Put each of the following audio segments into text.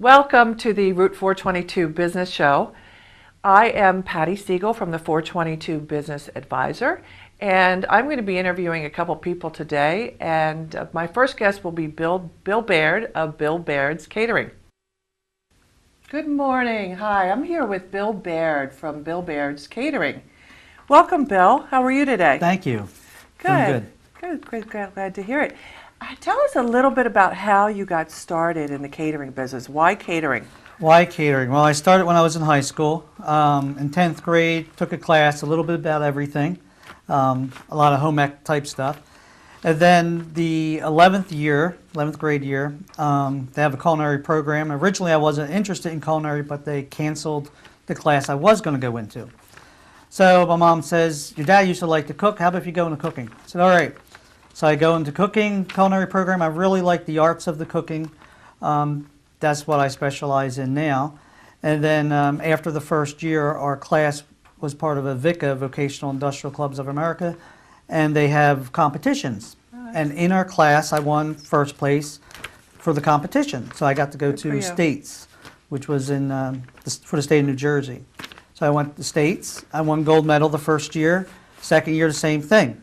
Welcome to the Route 422 Business Show. I am Patty Siegel from the 422 Business Advisor, and I'm going to be interviewing a couple people today. And my first guest will be Bill Baird of Bill Baird's Catering. Good morning. Hi, I'm here with Bill Baird from Bill Baird's Catering. Welcome, Bill. How are you today? Thank you. Good. Good. Glad to hear it. Tell us a little bit about how you got started in the catering business. Why catering? Why catering? Well, I started when I was in high school. In 10th grade, took a class, a little bit about everything, a lot of home ec type stuff. And then the 11th grade year, they have a culinary program. Originally, I wasn't interested in culinary, but they canceled the class I was going to go into. So my mom says, your dad used to like to cook. How about if you go into cooking? I said, all right. So I go into cooking, culinary program. I really like the arts of the cooking. That's what I specialize in now. And then after the first year, our class was part of a VICA, Vocational Industrial Clubs of America, and they have competitions. And in our class, I won first place for the competition. So I got to go to States, which was in for the state of New Jersey. So I went to States. I won gold medal the first year. Second year, the same thing.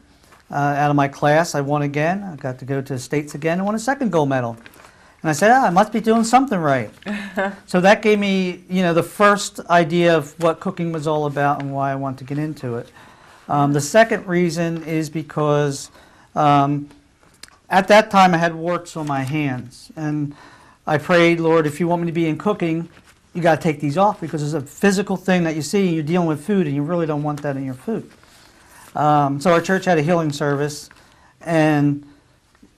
Out of my class, I won again. I got to go to States again and won a second gold medal. And I said, I must be doing something right. So that gave me, the first idea of what cooking was all about and why I wanted to get into it. The second reason is because at that time I had warts on my hands. And I prayed, Lord, if you want me to be in cooking, you got to take these off because it's a physical thing that you see and you're dealing with food and you really don't want that in your food. So our church had a healing service and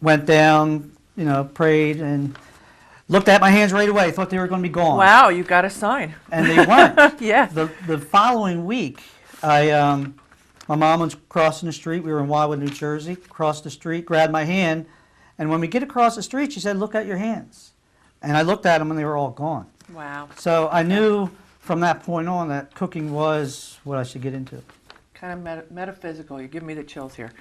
went down, prayed and looked at my hands right away. Thought they were going to be gone. Wow, you got a sign. And they weren't. Yeah. The following week, my mom was crossing the street. We were in Wildwood, New Jersey. Crossed the street, grabbed my hand, and when we get across the street, she said, "Look at your hands." And I looked at them, and they were all gone. Wow. So I knew from that point on that cooking was what I should get into. Kind of metaphysical. You give me the chills here.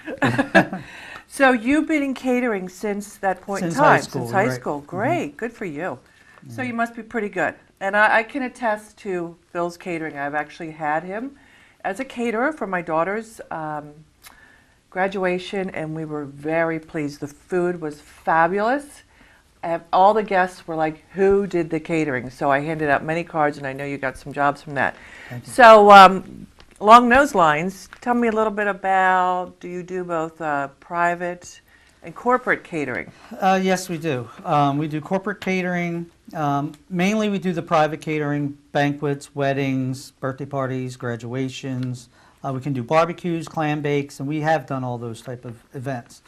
So you've been in catering since that point in time? Since high school. Great. Good for you. Yeah. So you must be pretty good. And I can attest to Bill's Catering. I've actually had him as a caterer for my daughter's graduation, and we were very pleased. The food was fabulous. All the guests were like, who did the catering? So I handed out many cards, and I know you got some jobs from that. Thank you. So along those lines, tell me a little bit about, do you do both private and corporate catering? Yes, we do. We do corporate catering. Mainly we do the private catering, banquets, weddings, birthday parties, graduations. We can do barbecues, clam bakes, and we have done all those type of events.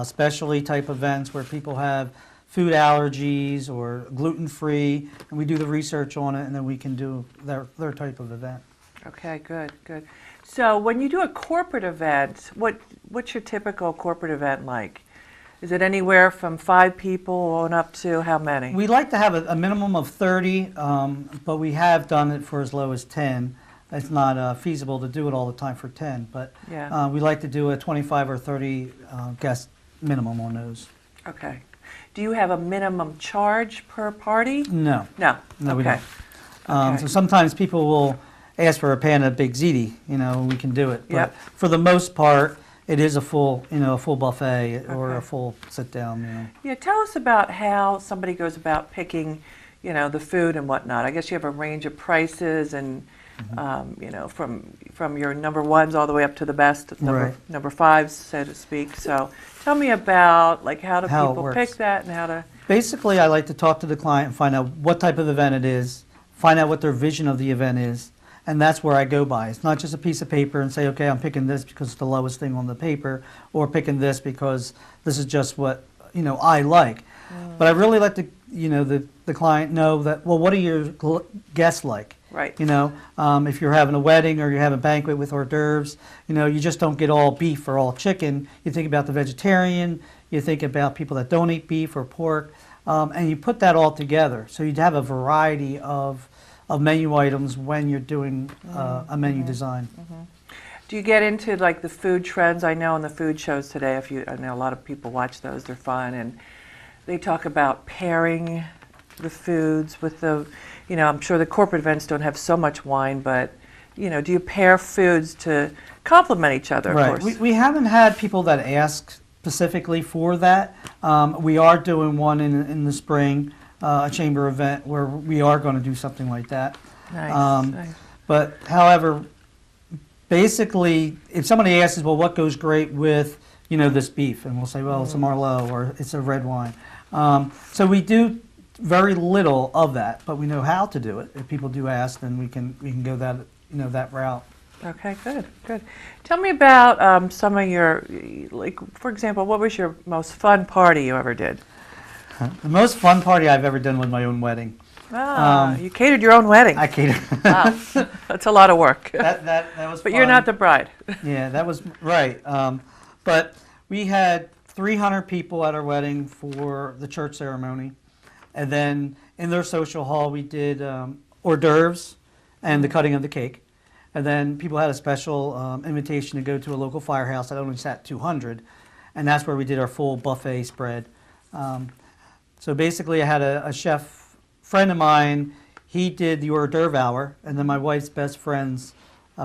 Specialty type events where people have food allergies or gluten-free, and we do the research on it, and then we can do their type of event. Okay, good. So when you do a corporate event, what's your typical corporate event like? Is it anywhere from 5 people on up to how many? We like to have a minimum of 30, but we have done it for as low as 10. It's not feasible to do it all the time for 10, but yeah. We like to do a 25 or 30 guest minimum on those. Okay. Do you have a minimum charge per party? No. No, we okay. don't. So sometimes people will ask for a pan of Big Ziti, we can do it. But yep. For the most part, it is a full buffet or a full sit down. Yeah, tell us about how somebody goes about picking, the food and whatnot. I guess you have a range of prices and, from your number ones all the way up to the best, number fives, so to speak. So tell me about how do people pick that and how to. Basically, I like to talk to the client and find out what type of event it is, find out what their vision of the event is. And that's where I go by. It's not just a piece of paper and say, okay, I'm picking this because it's the lowest thing on the paper, or picking this because this is just what I like. But I really let the client know that, well, what are your guests like? Right. If you're having a wedding or you're having a banquet with hors d'oeuvres, you just don't get all beef or all chicken. You think about the vegetarian. You think about people that don't eat beef or pork, and you put that all together. So you'd have a variety of menu items when you're doing a menu design. Do you get into the food trends? I know on the food shows today, I know a lot of people watch those, they're fun, and they talk about pairing the foods with the, I'm sure the corporate events don't have so much wine, but, do you pair foods to complement each other, of Right. course? We haven't had people that ask specifically for that. We are doing one in the spring, a chamber event where we are going to do something like that. Nice, nice. But however, basically, if somebody asks, well, what goes great with, this beef? And we'll say, well, it's a Merlot or it's a red wine. So we do very little of that, but we know how to do it. If people do ask, then we can go that route. Okay, good, good. Tell me about some of your, like, for example, what was your most fun party you ever did? The most fun party I've ever done was my own wedding. You catered your own wedding. I catered. Wow, that's a lot of work. that was But fun. you're not the bride. Yeah, that was right. But we had 300 people at our wedding for the church ceremony. And then in their social hall, we did hors d'oeuvres and the cutting of the cake. And then people had a special invitation to go to a local firehouse that only sat 200. And that's where we did our full buffet spread. So basically, I had a chef friend of mine. He did the hors d'oeuvre hour. And then my wife's best friend's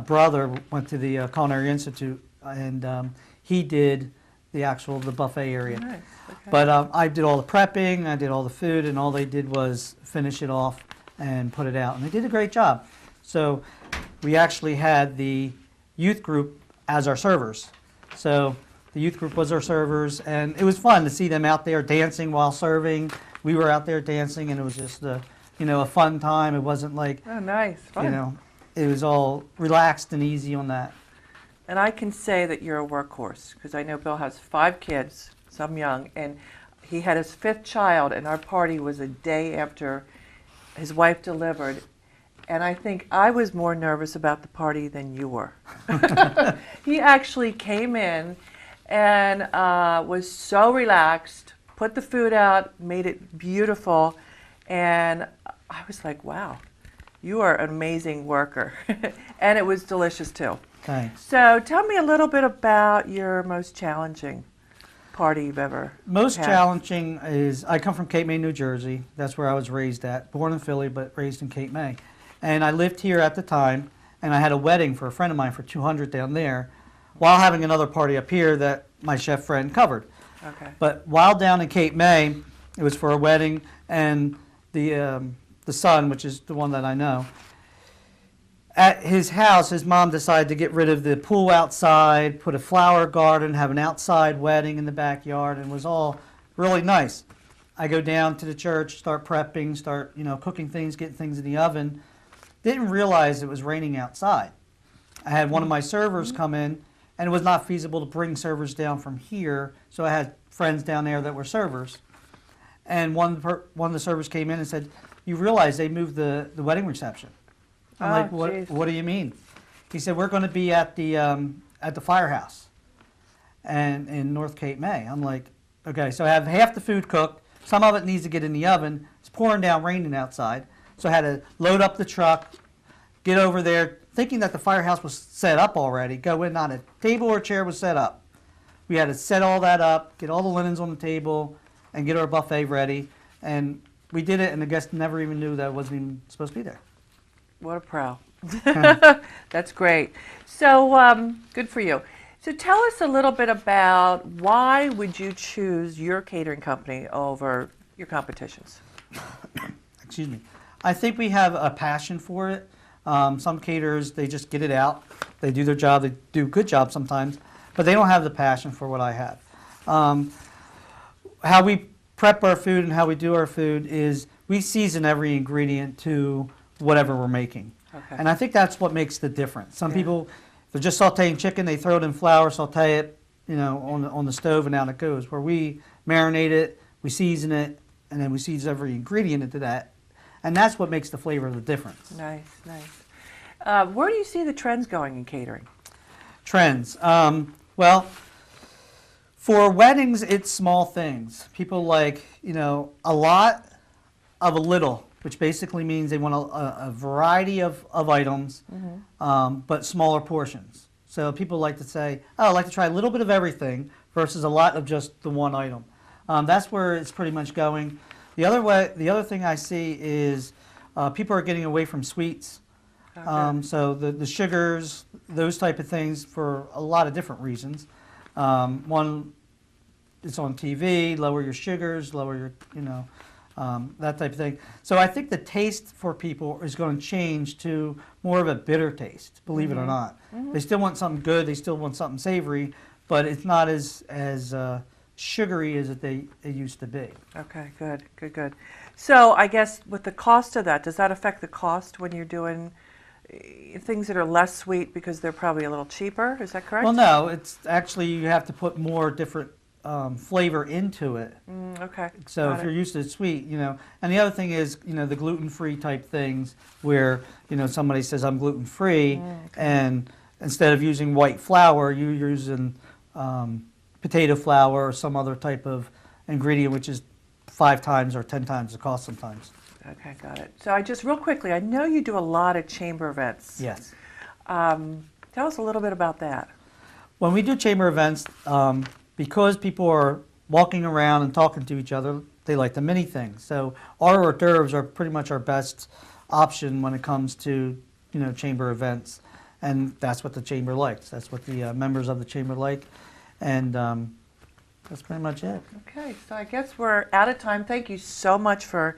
brother went to the Culinary Institute. And he did the buffet area. Nice. Okay. But I did all the prepping, I did all the food, and all they did was finish it off and put it out. And they did a great job. So we actually had the youth group as our servers. So the youth group was our servers, and it was fun to see them out there dancing while serving. We were out there dancing, and it was just a fun time. It wasn't like, Oh, nice. Fun. It was all relaxed and easy on that. And I can say that you're a workhorse because I know Bill has 5 kids, some young, and he had his 5th child, and our party was a day after his wife delivered. And I think I was more nervous about the party than you were. He actually came in and was so relaxed, put the food out, made it beautiful, and I was like, wow, you are an amazing worker. And it was delicious too. Thanks. So tell me a little bit about your most challenging party you've ever Most had. challenging is, I come from Cape May, New Jersey. That's where I was raised at. Born in Philly, but raised in Cape May. And I lived here at the time, and I had a wedding for a friend of mine for 200 down there, while having another party up here that my chef friend covered. Okay. But while down in Cape May, it was for a wedding, and the son, which is the one that I know, at his house, his mom decided to get rid of the pool outside, put a flower garden, have an outside wedding in the backyard, and it was all really nice. I go down to the church, start prepping, start cooking things, getting things in the oven. Didn't realize it was raining outside. I had one of my servers come in, and it was not feasible to bring servers down from here, so I had friends down there that were servers. And one of the servers came in and said, "You realize they moved the wedding reception?" I'm like, geez. what do you mean? He said, "We're going to be at the firehouse and in North Cape May." I'm like, okay, so I have half the food cooked. Some of it needs to get in the oven. It's pouring down, raining outside. So I had to load up the truck, get over there, thinking that the firehouse was set up already. Go in, not a table or chair was set up. We had to set all that up, get all the linens on the table, and get our buffet ready. And we did it, and the guests never even knew that it wasn't even supposed to be there. What a pro. That's great. So good for you. So tell us a little bit about why would you choose your catering company over your competitions? Excuse me. I think we have a passion for it. Some caterers, they just get it out. They do their job. They do a good job sometimes, but they don't have the passion for what I have. How we prep our food and how we do our food is we season every ingredient to whatever we're making. Okay. And I think that's what makes the difference. Some people, if they're just sauteing chicken, they throw it in flour, saute it, on the stove, and out it goes. Where we marinate it, we season it, and then we season every ingredient into that. And that's what makes the flavor of the difference. Nice, nice. Where do you see the trends going in catering? Trends. Well, for weddings, it's small things. People like, a lot of a little, which basically means they want a variety of items, but smaller portions. So people like to say, oh, I'd like to try a little bit of everything versus a lot of just the one item. That's where it's pretty much going. The other thing I see is people are getting away from sweets. Okay. So the sugars, those type of things, for a lot of different reasons. One, it's on TV, lower your sugars, lower your, that type of thing. So I think the taste for people is going to change to more of a bitter taste, believe it or not. They still want something good, they still want something savory, but it's not as sugary as it used to be. Okay, good. So I guess with the cost of that, does that affect the cost when you're doing things that are less sweet because they're probably a little cheaper? Is that correct? Well, no, it's actually you have to put more different flavor into it. Okay. So got if it. you're used to sweet, and the other thing is, the gluten-free type things where, somebody says I'm gluten-free, and instead of using white flour, you're using potato flour or some other type of ingredient, which is 5 times or 10 times the cost sometimes. Okay, got it. So real quickly, I know you do a lot of chamber events. Yes. Tell us a little bit about that. When we do chamber events, because people are walking around and talking to each other, they like the mini things. So our hors d'oeuvres are pretty much our best option when it comes to, chamber events. And that's what the chamber likes. That's what the members of the chamber like. And that's pretty much it. Okay, so I guess we're out of time. Thank you so much for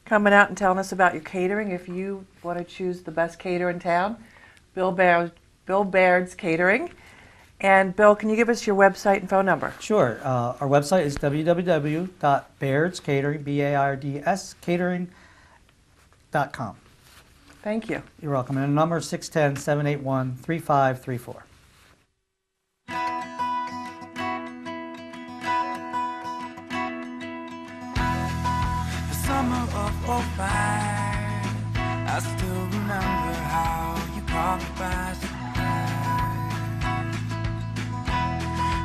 coming out and telling us about your catering. If you want to choose the best caterer in town, Bill Baird's Catering. And Bill, can you give us your website and phone number? Sure. Our website is www.bairdscatering, B-A-I-R-D-S, catering.com. Thank you. You're welcome. And the number is 610-781-3534. The summer of '05, I still remember how you caught me by surprise.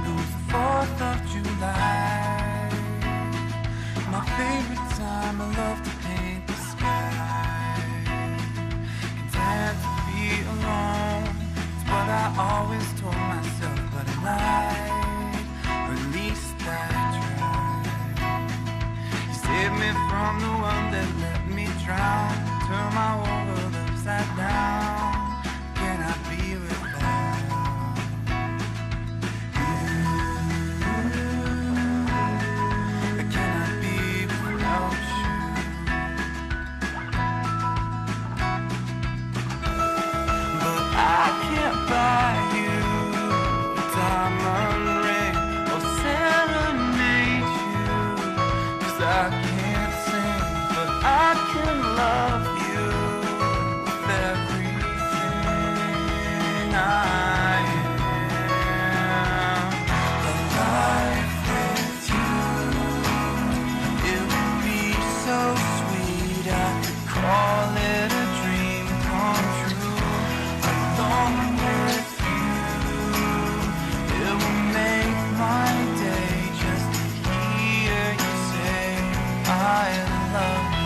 It was the 4th of July, my favorite time. I love to paint the sky, content to be alone. It's what I always told myself, but I lied, or at least I tried. Save me from the one that let me drown, turn my whole world upside down. Can I be without you? Can I be without you? But I can't buy you a diamond ring or serenade you, 'cause I can't sing, but I can love you with everything I am. A life with you, it would be so sweet. I could call it a dream come true. Alone with you, it will make my day just to hear you say I love you.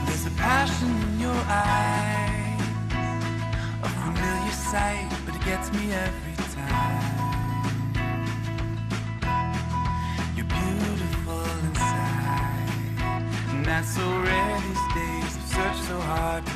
There's a passion in your eyes, a familiar sight, but it gets me every time. You're beautiful inside, and that's so rare these days. I've searched so hard to